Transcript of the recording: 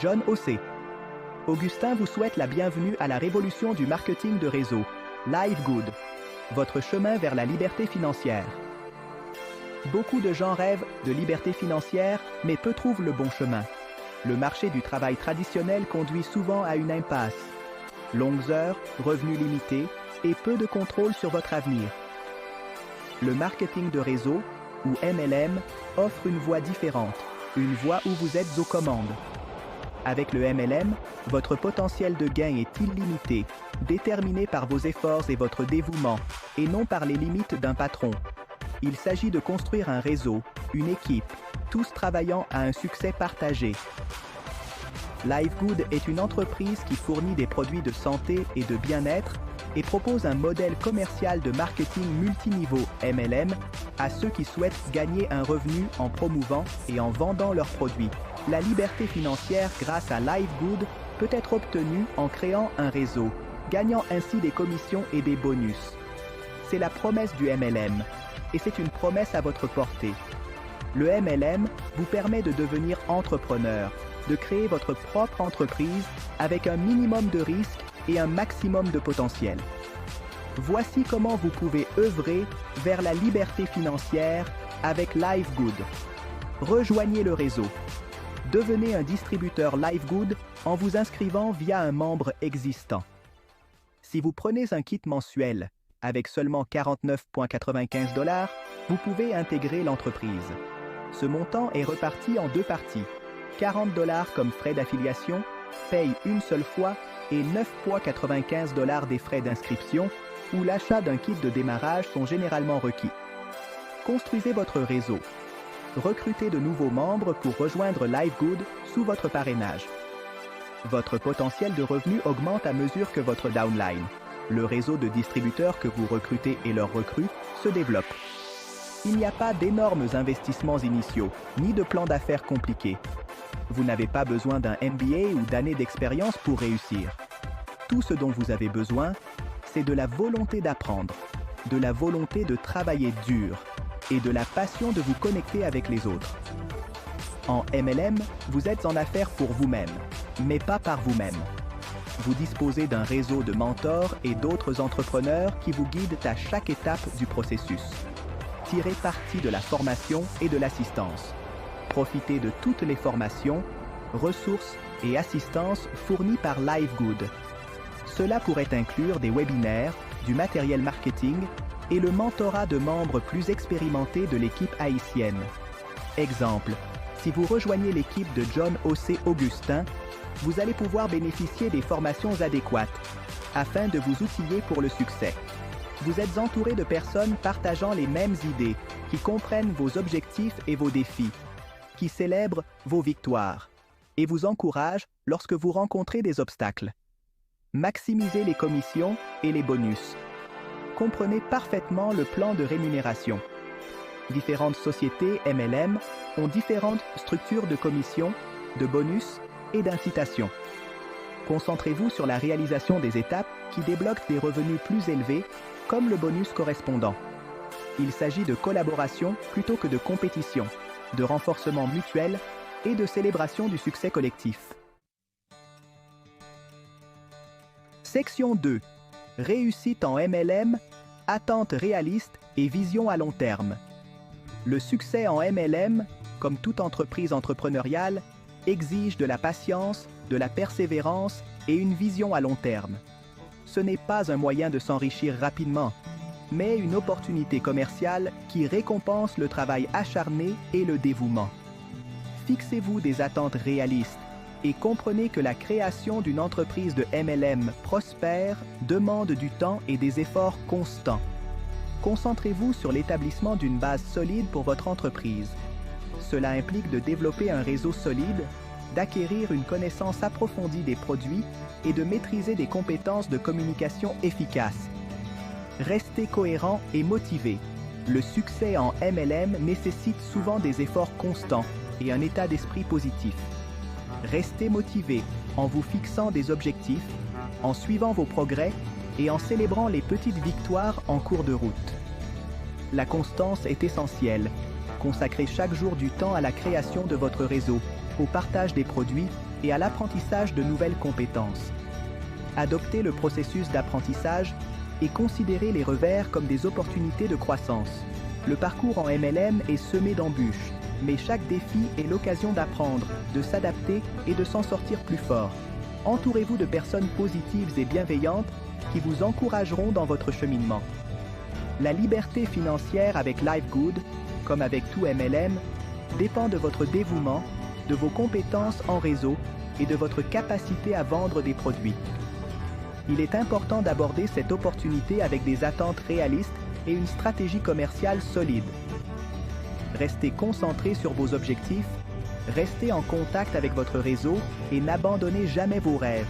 John Ossé. Augustin vous souhaite la bienvenue à la révolution du marketing de réseau, LiveGood, votre chemin vers la liberté financière. Beaucoup de gens rêvent de liberté financière, mais peu trouvent le bon chemin. Le marché du travail traditionnel conduit souvent à une impasse. Longues heures, revenus limités et peu de contrôle sur votre avenir. Le marketing de réseau, ou MLM, offre une voie différente, une voie où vous êtes aux commandes. Avec le MLM, votre potentiel de gain est illimité, déterminé par vos efforts et votre dévouement, et non par les limites d'un patron. Il s'agit de construire un réseau, une équipe, tous travaillant à un succès partagé. LiveGood est une entreprise qui fournit des produits de santé et de bien-être et propose un modèle commercial de marketing multiniveau MLM à ceux qui souhaitent gagner un revenu en promouvant et en vendant leurs produits. La liberté financière grâce à LiveGood peut être obtenue en créant un réseau, gagnant ainsi des commissions et des bonus. C'est la promesse du MLM, et c'est une promesse à votre portée. Le MLM vous permet de devenir entrepreneur, de créer votre propre entreprise avec un minimum de risques et un maximum de potentiel. Voici comment vous pouvez œuvrer vers la liberté financière avec LiveGood. Rejoignez le réseau. Devenez un distributeur LiveGood en vous inscrivant via un membre existant. Si vous prenez un kit mensuel avec seulement 49,95 $, vous pouvez intégrer l'entreprise. Ce montant est reparti en deux parties. 40 $ comme frais d'affiliation, paye une seule fois, et 9,95 $ des frais d'inscription, où l'achat d'un kit de démarrage sont généralement requis. Construisez votre réseau. Recrutez de nouveaux membres pour rejoindre LiveGood sous votre parrainage. Votre potentiel de revenu augmente à mesure que votre downline, le réseau de distributeurs que vous recrutez et leurs recrues, se développe. Il n'y a pas d'énormes investissements initiaux, ni de plan d'affaires compliqués. Vous n'avez pas besoin d'un MBA ou d'années d'expérience pour réussir. Tout ce dont vous avez besoin, c'est de la volonté d'apprendre, de la volonté de travailler dur et de la passion de vous connecter avec les autres. En MLM, vous êtes en affaires pour vous-même, mais pas par vous-même. Vous disposez d'un réseau de mentors et d'autres entrepreneurs qui vous guident à chaque étape du processus. Tirez parti de la formation et de l'assistance. Profitez de toutes les formations, ressources et assistances fournies par LiveGood. Cela pourrait inclure des webinaires, du matériel marketing et le mentorat de membres plus expérimentés de l'équipe haïtienne. Exemple, si vous rejoignez l'équipe de John Ossé Augustin, vous allez pouvoir bénéficier des formations adéquates afin de vous outiller pour le succès. Vous êtes entouré de personnes partageant les mêmes idées, qui comprennent vos objectifs et vos défis, qui célèbrent vos victoires et vous encouragent lorsque vous rencontrez des obstacles. Maximisez les commissions et les bonus. Comprenez parfaitement le plan de rémunération. Différentes sociétés MLM ont différentes structures de commissions, de bonus et d'incitation. Concentrez-vous sur la réalisation des étapes qui débloquent des revenus plus élevés, comme le bonus correspondant. Il s'agit de collaboration plutôt que de compétition, de renforcement mutuel et de célébration du succès collectif. Section 2. Réussite en MLM, attentes réalistes et vision à long terme. Le succès en MLM, comme toute entreprise entrepreneuriale, exige de la patience, de la persévérance et une vision à long terme. Ce n'est pas un moyen de s'enrichir rapidement, mais une opportunité commerciale qui récompense le travail acharné et le dévouement. Fixez-vous des attentes réalistes et comprenez que la création d'une entreprise de MLM prospère demande du temps et des efforts constants. Concentrez-vous sur l'établissement d'une base solide pour votre entreprise. Cela implique de développer un réseau solide, d'acquérir une connaissance approfondie des produits et de maîtriser des compétences de communication efficaces. Restez cohérent et motivé. Le succès en MLM nécessite souvent des efforts constants et un état d'esprit positif. Restez motivé en vous fixant des objectifs, en suivant vos progrès et en célébrant les petites victoires en cours de route. La constance est essentielle. Consacrez chaque jour du temps à la création de votre réseau, au partage des produits et à l'apprentissage de nouvelles compétences. Adoptez le processus d'apprentissage et considérez les revers comme des opportunités de croissance. Le parcours en MLM est semé d'embûches, mais chaque défi est l'occasion d'apprendre, de s'adapter et de s'en sortir plus fort. Entourez-vous de personnes positives et bienveillantes qui vous encourageront dans votre cheminement. La liberté financière avec LiveGood, comme avec tout MLM, dépend de votre dévouement, de vos compétences en réseau et de votre capacité à vendre des produits. Il est important d'aborder cette opportunité avec des attentes réalistes et une stratégie commerciale solide. Restez concentré sur vos objectifs, restez en contact avec votre réseau et n'abandonnez jamais vos rêves.